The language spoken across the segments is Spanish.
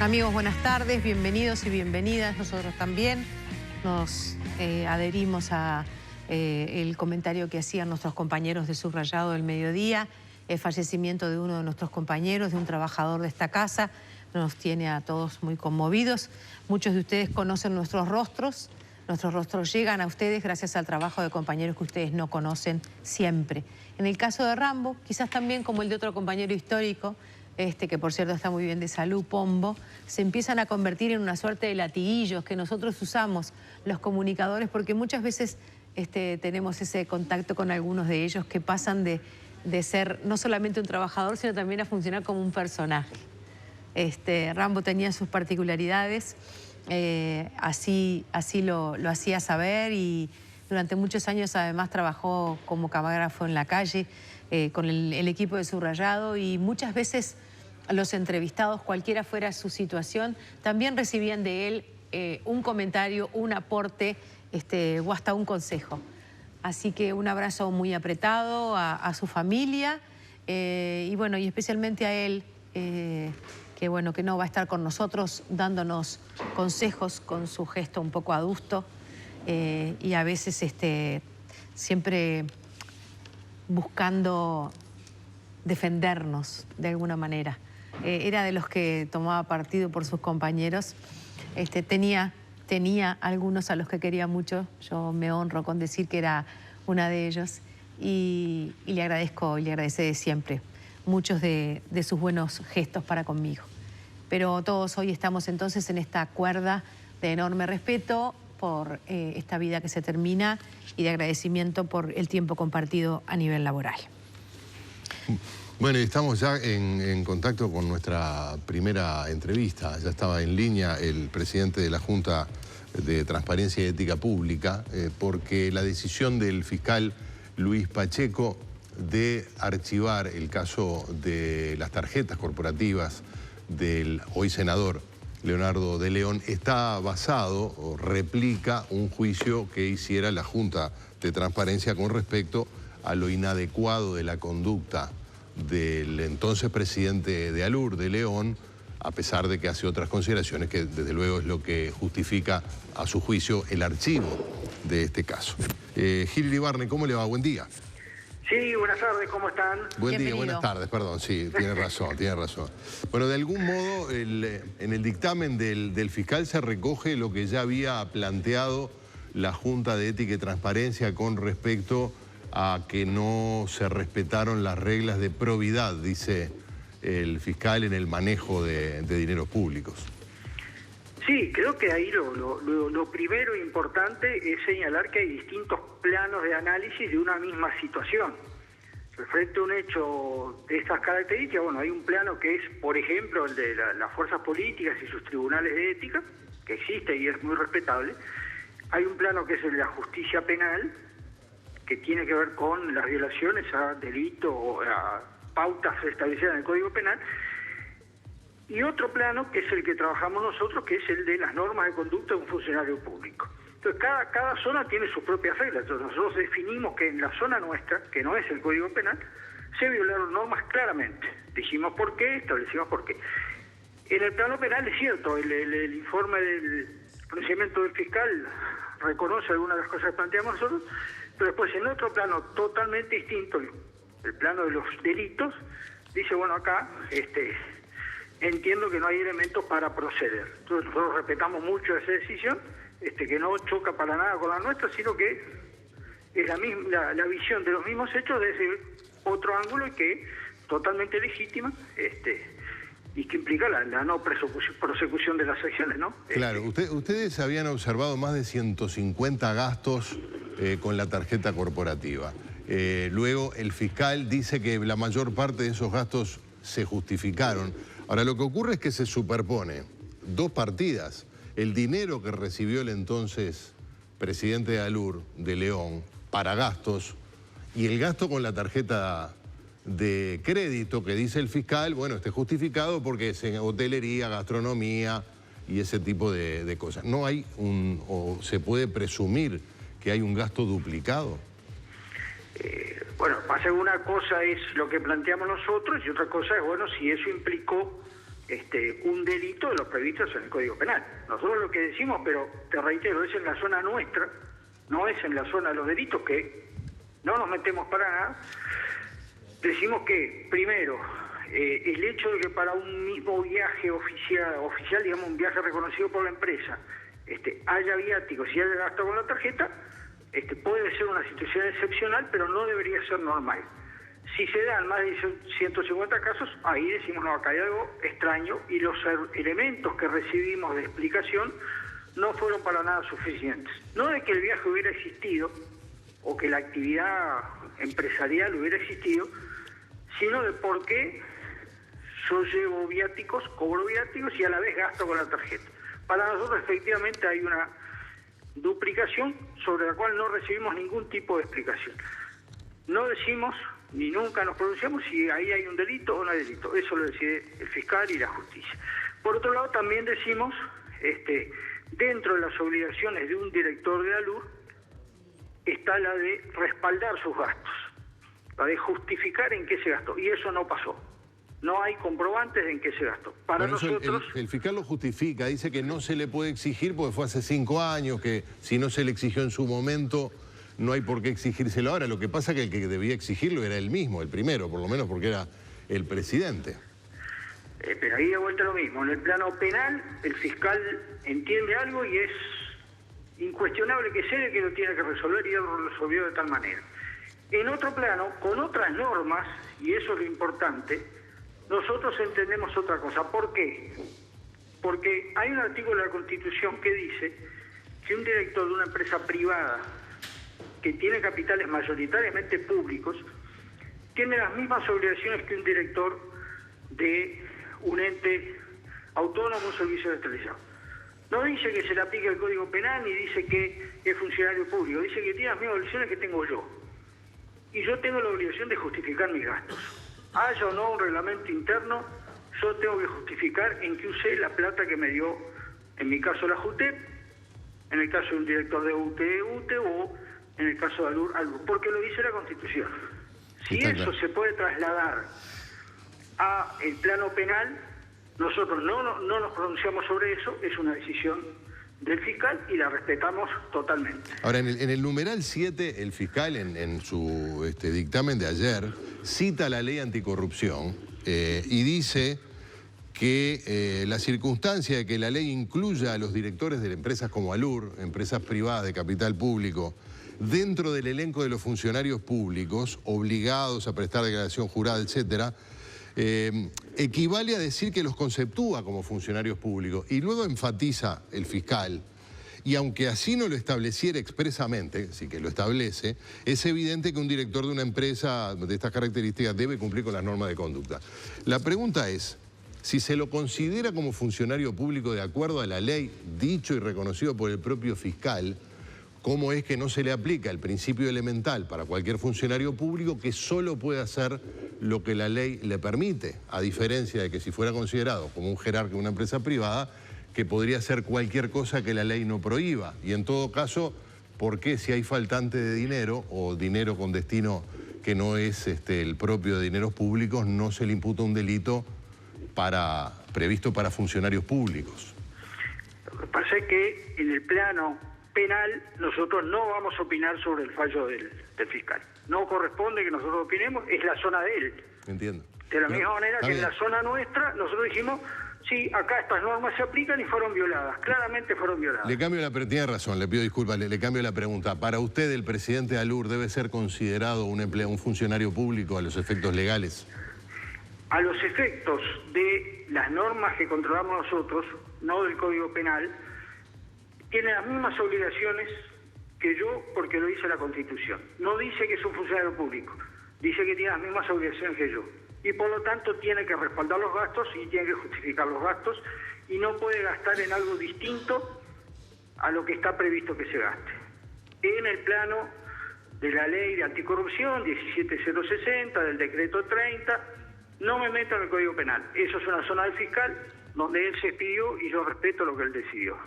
Amigos, buenas tardes, bienvenidos y bienvenidas. Nosotros también nos adherimos a el comentario que hacían nuestros compañeros de Subrayado del Mediodía. El fallecimiento de uno de nuestros compañeros, de un trabajador de esta casa, nos tiene a todos muy conmovidos. Muchos de ustedes conocen nuestros rostros llegan a ustedes gracias al trabajo de compañeros que ustedes no conocen siempre. En el caso de Rambo, quizás también como el de otro compañero histórico, que por cierto está muy bien de salud, Pombo, se empiezan a convertir en una suerte de latiguillos que nosotros usamos los comunicadores, porque muchas veces tenemos ese contacto con algunos de ellos que pasan de ser no solamente un trabajador, sino también a funcionar como un personaje. Rambo tenía sus particularidades, así lo hacía saber, y durante muchos años además trabajó como camarógrafo en la calle con el equipo de Subrayado, y muchas veces los entrevistados, cualquiera fuera su situación, también recibían de él un comentario, un aporte o hasta un consejo. Así que un abrazo muy apretado a su familia y bueno, y especialmente a él, que no va a estar con nosotros dándonos consejos con su gesto un poco adusto y a veces siempre buscando defendernos de alguna manera. Era de los que tomaba partido por sus compañeros. Tenía algunos a los que quería mucho. Yo me honro con decir que era una de ellos y le agradezco y le agradeceré siempre muchos de sus buenos gestos para conmigo. Pero todos hoy estamos entonces en esta cuerda de enorme respeto por esta vida que se termina y de agradecimiento por el tiempo compartido a nivel laboral. Bueno, y estamos ya en contacto con nuestra primera entrevista. Ya estaba en línea el presidente de la Junta de Transparencia y Ética Pública, porque la decisión del fiscal Luis Pacheco de archivar el caso de las tarjetas corporativas del hoy senador Leonardo de León está basado o replica un juicio que hiciera la Junta de Transparencia con respecto a lo inadecuado de la conducta del entonces presidente de ALUR, de León, a pesar de que hace otras consideraciones que desde luego es lo que justifica a su juicio el archivo de este caso. Gil Iribarne, ¿cómo le va? Buen día. Sí, buenas tardes, ¿cómo están? Buen día, buenas tardes, perdón, sí, tiene razón, tiene razón. Bueno, de algún modo en el dictamen del fiscal se recoge lo que ya había planteado la Junta de Ética y Transparencia con respecto a que no se respetaron las reglas de probidad, dice el fiscal, en el manejo de dineros públicos. Sí, creo que ahí lo primero importante es señalar que hay distintos planos de análisis de una misma situación. Frente a un hecho de estas características, bueno, hay un plano que es, por ejemplo, el de las fuerzas políticas y sus tribunales de ética, que existe y es muy respetable. Hay un plano que es el de la justicia penal, que tiene que ver con las violaciones a delitos o a pautas establecidas en el Código Penal. Y otro plano, que es el que trabajamos nosotros, que es el de las normas de conducta de un funcionario público. Entonces, cada zona tiene sus propias reglas. Entonces, nosotros definimos que en la zona nuestra, que no es el Código Penal, se violaron normas claramente. Dijimos por qué, establecimos por qué. En el plano penal es cierto, el informe del pronunciamiento del fiscal reconoce algunas de las cosas que planteamos nosotros, pero después en otro plano totalmente distinto, el plano de los delitos, dice, bueno, acá entiendo que no hay elementos para proceder. Entonces nosotros respetamos mucho esa decisión, que no choca para nada con la nuestra, sino que es la visión de los mismos hechos desde otro ángulo y que totalmente legítima, y que implica la no prosecución de las acciones, ¿no? Claro, ustedes habían observado más de 150 gastos con la tarjeta corporativa. Luego el fiscal dice que la mayor parte de esos gastos se justificaron. Ahora, lo que ocurre es que se superpone dos partidas. El dinero que recibió el entonces presidente de ALUR, de León, para gastos, y el gasto con la tarjeta de crédito que dice el fiscal, bueno, esté justificado porque es en hotelería, gastronomía y ese tipo de cosas. ¿No hay o se puede presumir que hay un gasto duplicado? Bueno, pasa que una cosa es lo que planteamos nosotros y otra cosa es, bueno, si eso implicó un delito de los previstos en el Código Penal. Nosotros lo que decimos, pero te reitero, es en la zona nuestra, no es en la zona de los delitos, que no nos metemos para nada. Decimos que, primero, el hecho de que para un mismo viaje oficial, digamos, un viaje reconocido por la empresa, haya viáticos y haya gasto con la tarjeta, puede ser una situación excepcional, pero no debería ser normal. Si se dan más de 150 casos, ahí decimos, no, acá hay algo extraño, y los elementos que recibimos de explicación no fueron para nada suficientes. No de que el viaje hubiera existido, o que la actividad empresarial hubiera existido, sino de por qué yo llevo viáticos, cobro viáticos y a la vez gasto con la tarjeta. Para nosotros efectivamente hay una duplicación sobre la cual no recibimos ningún tipo de explicación. No decimos ni nunca nos pronunciamos si ahí hay un delito o no hay delito. Eso lo decide el fiscal y la justicia. Por otro lado, también decimos, dentro de las obligaciones de un director de ALUR, está la de respaldar sus gastos, la de justificar en qué se gastó. Y eso no pasó. No hay comprobantes en qué se gastó. Para nosotros... El fiscal lo justifica, dice que no se le puede exigir porque fue hace 5 años, que si no se le exigió en su momento, no hay por qué exigírselo ahora. Lo que pasa es que el que debía exigirlo era él mismo, el primero, por lo menos porque era el presidente. Pero ahí de vuelta lo mismo. En el plano penal, el fiscal entiende algo y es incuestionable que sea el que lo tiene que resolver, y él lo resolvió de tal manera. En otro plano, con otras normas, y eso es lo importante, nosotros entendemos otra cosa. ¿Por qué? Porque hay un artículo de la Constitución que dice que un director de una empresa privada que tiene capitales mayoritariamente públicos tiene las mismas obligaciones que un director de un ente autónomo, un servicio descentralizado. No dice que se le aplique el Código Penal ni dice que es funcionario público, dice que tiene las mismas obligaciones que tengo yo. Y yo tengo la obligación de justificar mis gastos. Haya o no un reglamento interno, yo tengo que justificar en qué usé la plata que me dio, en mi caso la JUTEP, en el caso de un director de UTE o en el caso de ALUR, porque lo dice la Constitución. Si eso se puede trasladar a el plano penal, nosotros no nos pronunciamos sobre eso, es una decisión del fiscal y la respetamos totalmente. Ahora, en el numeral 7, el fiscal en su dictamen de ayer cita la ley anticorrupción y dice que la circunstancia de que la ley incluya a los directores de empresas como ALUR, empresas privadas de capital público, dentro del elenco de los funcionarios públicos obligados a prestar declaración jurada, etcétera, equivale a decir que los conceptúa como funcionarios públicos. Y luego enfatiza el fiscal, y aunque así no lo estableciera expresamente, sí que lo establece, es evidente que un director de una empresa de estas características debe cumplir con las normas de conducta. La pregunta es, si se lo considera como funcionario público de acuerdo a la ley, dicho y reconocido por el propio fiscal, ¿cómo es que no se le aplica el principio elemental para cualquier funcionario público que solo puede hacer lo que la ley le permite? A diferencia de que si fuera considerado como un jerarca de una empresa privada, que podría hacer cualquier cosa que la ley no prohíba. Y en todo caso, ¿por qué si hay faltante de dinero o dinero con destino que no es el propio de dineros públicos, no se le imputa un delito previsto para funcionarios públicos? Lo que pasa es que en el plano penal nosotros no vamos a opinar sobre el fallo del fiscal. No corresponde que nosotros opinemos, es la zona de él. Entiendo. De la misma manera que en la zona nuestra nosotros dijimos, sí, acá estas normas se aplican y fueron violadas, claramente fueron violadas. Le cambio tiene razón, le pido disculpas, le cambio la pregunta. ¿Para usted el presidente de ALUR debe ser considerado un funcionario público a los efectos legales? A los efectos de las normas que controlamos nosotros, no del Código Penal, tiene las mismas obligaciones que yo porque lo dice la Constitución. No dice que es un funcionario público, dice que tiene las mismas obligaciones que yo. Y por lo tanto tiene que respaldar los gastos y tiene que justificar los gastos y no puede gastar en algo distinto a lo que está previsto que se gaste. En el plano de la ley de anticorrupción 17060, del decreto 30, no me meto en el Código Penal. Eso es una zona del fiscal donde él se expidió y yo respeto lo que él decidió.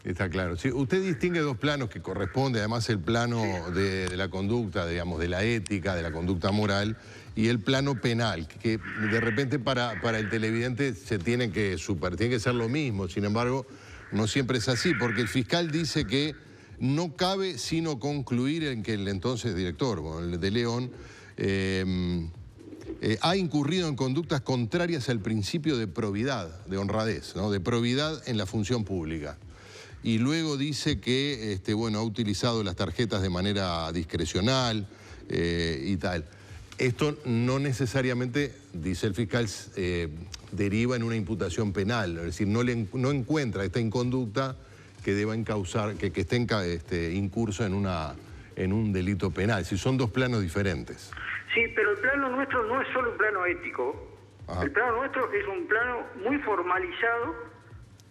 Está claro. Sí, usted distingue dos planos que corresponden, además el plano de la conducta, digamos, de la ética, de la conducta moral, y el plano penal, que de repente para el televidente tiene que ser lo mismo. Sin embargo, no siempre es así, porque el fiscal dice que no cabe sino concluir en que el entonces director, el de León, ha incurrido en conductas contrarias al principio de probidad, de honradez, ¿no? De probidad en la función pública. Y luego dice que bueno, ha utilizado las tarjetas de manera discrecional y tal. Esto no necesariamente, dice el fiscal, deriva en una imputación penal, es decir, no encuentra esta inconducta que deba encauzar, que esté incurso en un delito penal. Si son dos planos diferentes. Sí, pero el plano nuestro no es solo un plano ético. Ajá. El plano nuestro es un plano muy formalizado,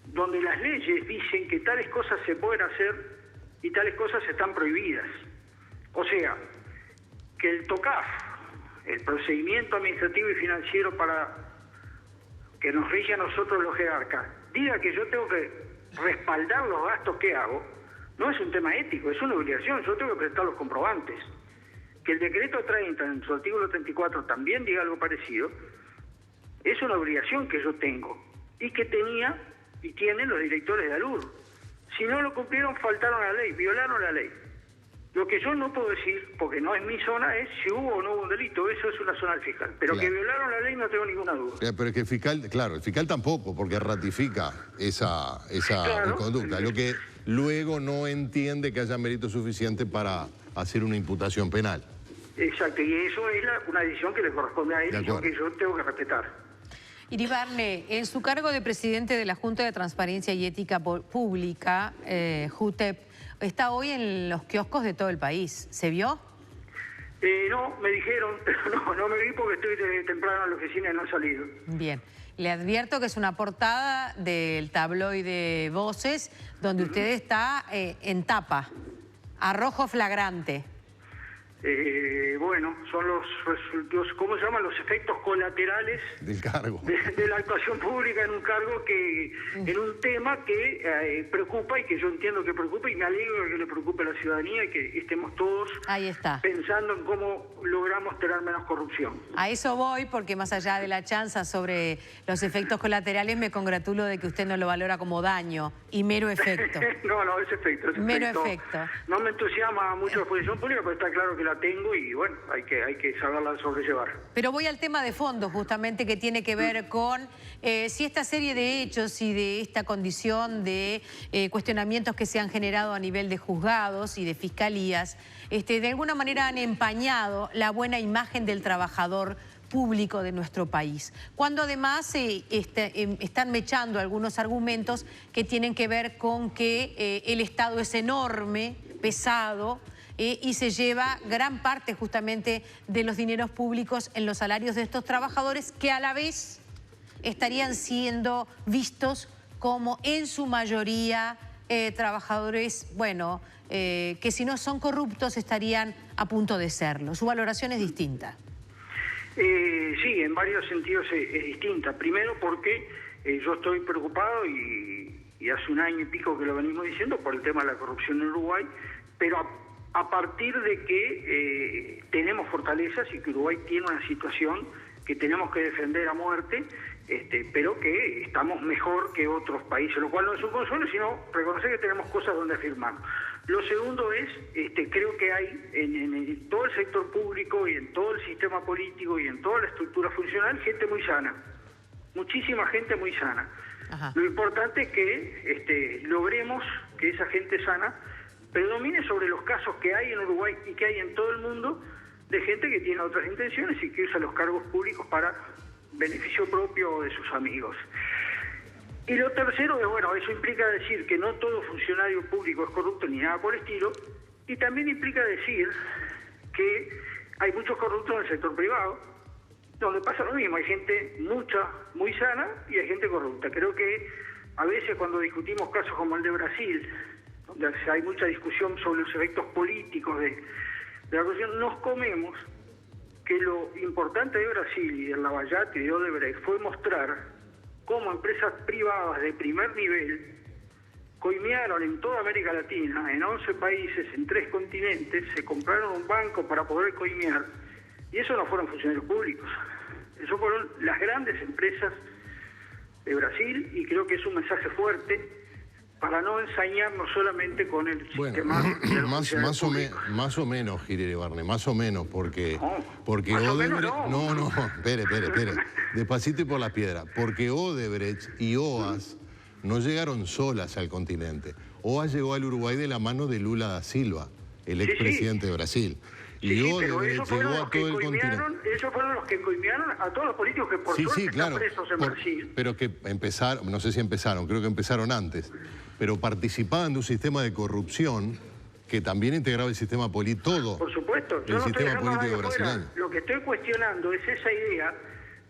donde las leyes dicen que tales cosas se pueden hacer y tales cosas están prohibidas. O sea, que el TOCAF, el procedimiento administrativo y financiero para que nos rige a nosotros los jerarcas, diga que yo tengo que respaldar los gastos que hago, no es un tema ético, es una obligación, yo tengo que presentar los comprobantes. Que el decreto 30 en su artículo 34 también diga algo parecido, es una obligación que yo tengo y que tenía y tienen los directores de ALUR. Si no lo cumplieron, faltaron a la ley, violaron la ley. Lo que yo no puedo decir, porque no es mi zona, es si hubo o no hubo un delito. Eso es una zona del fiscal. Pero claro, que violaron la ley no tengo ninguna duda. Pero es que el fiscal, claro, el fiscal tampoco, porque ratifica esa claro, conducta. Lo que luego no entiende que haya mérito suficiente para hacer una imputación penal. Exacto, y eso es una decisión que le corresponde a él y que yo tengo que respetar. Iribarne, en su cargo de presidente de la Junta de Transparencia y Ética Pública, JUTEP, está hoy en los kioscos de todo el país. ¿Se vio? No, me dijeron, pero no me vi porque estoy de temprano en la oficina y no he salido. Bien. Le advierto que es una portada del tabloide Voces, donde usted está en tapa, a rojo flagrante. Bueno, son los ¿cómo se llaman? Los efectos colaterales del cargo. De la actuación pública en un cargo en un tema que preocupa y que yo entiendo que preocupa y me alegro de que le preocupe a la ciudadanía y que estemos todos pensando en cómo logramos tener menos corrupción. A eso voy, porque más allá de la chanza sobre los efectos colaterales, me congratulo de que usted no lo valora como daño y mero efecto. No, es efecto. Mero efecto. No me entusiasma mucho la exposición pública, pero está claro que la tengo y bueno, hay que saberla sobrellevar. Pero voy al tema de fondo, justamente, que tiene que ver con si esta serie de hechos y de esta condición de cuestionamientos que se han generado a nivel de juzgados y de fiscalías, de alguna manera han empañado la buena imagen del trabajador público de nuestro país, cuando además están mechando algunos argumentos que tienen que ver con que el Estado es enorme, pesado, y se lleva gran parte justamente de los dineros públicos en los salarios de estos trabajadores que a la vez estarían siendo vistos como en su mayoría trabajadores, bueno, que si no son corruptos estarían a punto de serlo. Su valoración es distinta. Sí, en varios sentidos es distinta. Primero porque yo estoy preocupado y hace un año y pico que lo venimos diciendo por el tema de la corrupción en Uruguay, pero a partir de que tenemos fortalezas y que Uruguay tiene una situación que tenemos que defender a muerte, pero que estamos mejor que otros países, lo cual no es un consuelo, sino reconocer que tenemos cosas donde afirmar. Lo segundo es, creo que hay en todo el sector público y en todo el sistema político y en toda la estructura funcional gente muy sana, muchísima gente muy sana. Ajá. Lo importante es que logremos que esa gente sana predomine sobre los casos que hay en Uruguay y que hay en todo el mundo de gente que tiene otras intenciones y que usa los cargos públicos para beneficio propio o de sus amigos. Y lo tercero es, bueno, eso implica decir que no todo funcionario público es corrupto ni nada por el estilo, y también implica decir que hay muchos corruptos en el sector privado, donde pasa lo mismo, hay gente muy sana y hay gente corrupta. Creo que a veces cuando discutimos casos como el de Brasil, donde hay mucha discusión sobre los efectos políticos de la corrupción, nos comemos que lo importante de Brasil y de Lavallato y de Odebrecht fue mostrar cómo empresas privadas de primer nivel coimearon en toda América Latina, en 11 países, en 3 continentes, se compraron un banco para poder coimear, y eso no fueron funcionarios públicos, eso fueron las grandes empresas de Brasil, y creo que es un mensaje fuerte para no ensañarnos solamente con el sistema de los funcionarios públicos. Más o menos, Gire Barne, más o menos, porque más o menos Odebrecht... espere, despacito y por las piedras, porque Odebrecht y OAS no llegaron solas al continente. OAS llegó al Uruguay de la mano de Lula da Silva, el expresidente de Brasil. Y Odebrecht llegó a todo el continente. Ellos fueron los que coimearon a todos los políticos que por suerte están presos en Brasil. Pero que empezaron, no sé si empezaron, creo que empezaron antes, pero participaban de un sistema de corrupción que también integraba el sistema político, todo. Por supuesto, el sistema político brasileño. Lo que estoy cuestionando es esa idea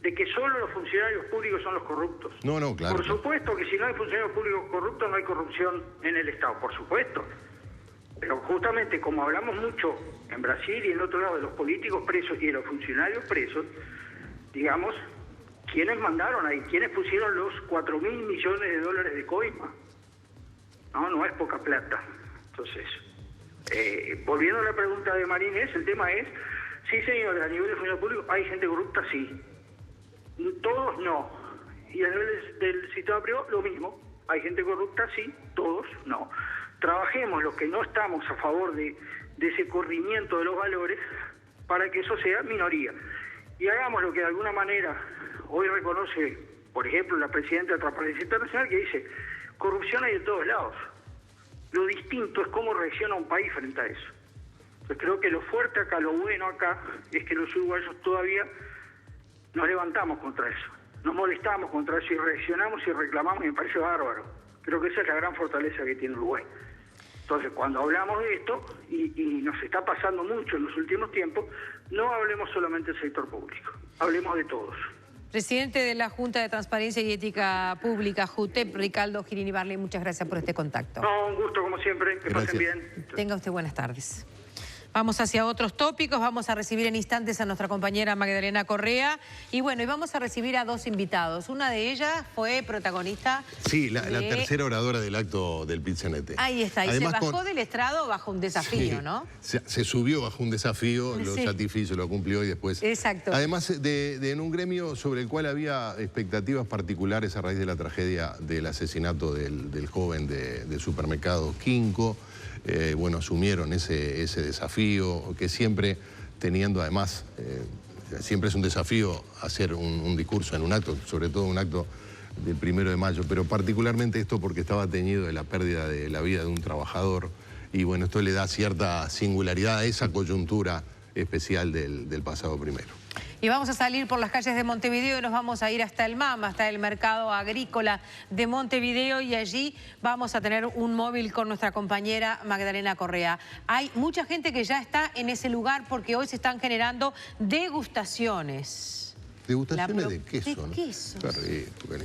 de que solo los funcionarios públicos son los corruptos. No, claro. Por supuesto que si no hay funcionarios públicos corruptos no hay corrupción en el Estado, por supuesto. Pero justamente como hablamos mucho en Brasil y en otro lado de los políticos presos y de los funcionarios presos, digamos, ¿quiénes mandaron ahí? ¿Quiénes pusieron los 4.000 millones de dólares de coima? No es poca plata. Entonces, volviendo a la pregunta de Marínez, el tema es, sí señor, a nivel de funcionario público hay gente corrupta, sí. Todos no. Y a nivel del sistema privado, lo mismo. Hay gente corrupta, sí, todos no. Trabajemos los que no estamos a favor de ese corrimiento de los valores para que eso sea minoría. Y hagamos lo que de alguna manera hoy reconoce, por ejemplo, la presidenta de Transparencia Internacional, que dice, corrupción hay de todos lados. Lo distinto es cómo reacciona un país frente a eso. Entonces creo que lo fuerte acá, lo bueno acá, es que los uruguayos todavía nos levantamos contra eso. Nos molestamos contra eso y reaccionamos y reclamamos y me parece bárbaro. Creo que esa es la gran fortaleza que tiene Uruguay. Entonces, cuando hablamos de esto, y nos está pasando mucho en los últimos tiempos, no hablemos solamente del sector público, hablemos de todos. Presidente de la Junta de Transparencia y Ética Pública, JUTEP, Ricardo Girini Barley, muchas gracias por este contacto. No, un gusto como siempre, que pasen bien. Tenga usted buenas tardes. Vamos hacia otros tópicos, vamos a recibir en instantes a nuestra compañera Magdalena Correa y bueno, y vamos a recibir a 2 invitados. Una de ellas fue protagonista... Sí, la tercera oradora del acto del PIT-CNT. Ahí está, y además, se bajó del estrado bajo un desafío, ¿no? Se subió bajo un desafío, lo satisfizo, lo cumplió y después... Exacto. Además, en un gremio sobre el cual había expectativas particulares a raíz de la tragedia del asesinato del joven de supermercado Quinco. Bueno, asumieron ese desafío, que siempre teniendo además, siempre es un desafío hacer un discurso en un acto, sobre todo un acto del 1 de mayo, pero particularmente esto porque estaba teñido de la pérdida de la vida de un trabajador y bueno, esto le da cierta singularidad a esa coyuntura especial del pasado 1. Y vamos a salir por las calles de Montevideo y nos vamos a ir hasta el MAM, hasta el mercado agrícola de Montevideo y allí vamos a tener un móvil con nuestra compañera Magdalena Correa. Hay mucha gente que ya está en ese lugar porque hoy se están generando degustaciones. Degustaciones de queso, ¿no? De queso.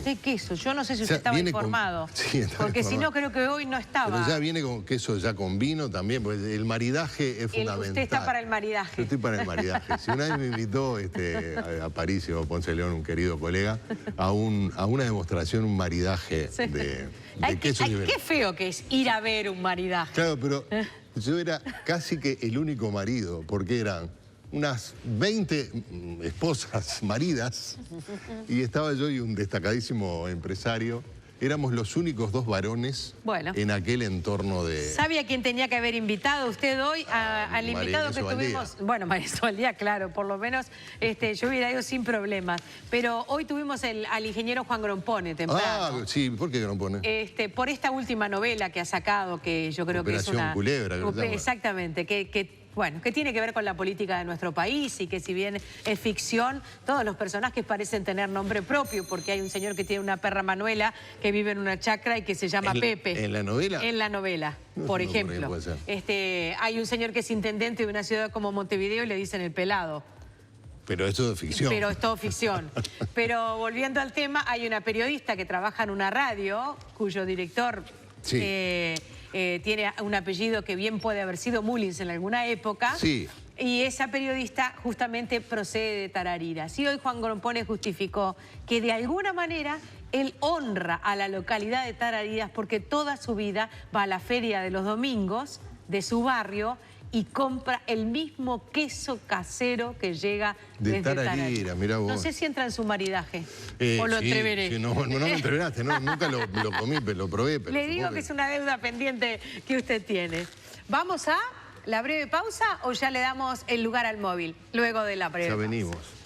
De queso. Yo no sé si usted estaba informado. Porque si no, creo que hoy no estaba. Pero ya viene con queso, ya con vino también, porque el maridaje es fundamental. Usted está para el maridaje. Yo estoy para el maridaje. Si una vez me invitó a Aparicio Ponce León, un querido colega, a una demostración, un maridaje de queso. Qué feo que es ir a ver un maridaje. Claro, pero yo era casi que el único marido, porque eran unas 20 esposas maridas y estaba yo y un destacadísimo empresario. Éramos los únicos 2 varones en aquel entorno de... ¿Sabe a quién tenía que haber invitado usted hoy? Al invitado que tuvimos... Bueno, María Valdía, claro, por lo menos yo hubiera ido sin problemas. Pero hoy tuvimos al ingeniero Juan Grompone temprano. Ah, sí, ¿por qué Grompone? Por esta última novela que ha sacado, que yo creo que es una... Operación Culebra, que lo llama. Exactamente, bueno, que tiene que ver con la política de nuestro país y que si bien es ficción, todos los personajes parecen tener nombre propio, porque hay un señor que tiene una perra Manuela que vive en una chacra y que se llama Pepe. ¿En la novela? En la novela, por ejemplo. Hay un señor que es intendente de una ciudad como Montevideo y le dicen el pelado. Pero esto es ficción. Pero es todo ficción. Pero volviendo al tema, hay una periodista que trabaja en una radio, cuyo director... Sí. tiene un apellido que bien puede haber sido Mullins en alguna época. Sí. Y esa periodista justamente procede de Tarariras. Y hoy Juan Grompone justificó que de alguna manera él honra a la localidad de Tarariras porque toda su vida va a la feria de los domingos de su barrio y compra el mismo queso casero que llega desde Tarariras. Mirá vos. No sé si entra en su maridaje o lo entreveré. Sí, no me entreveraste, nunca lo comí, pero lo probé. Pero le digo que es una deuda pendiente que usted tiene. ¿Vamos a la breve pausa o ya le damos el lugar al móvil luego de la breve pausa? Ya venimos.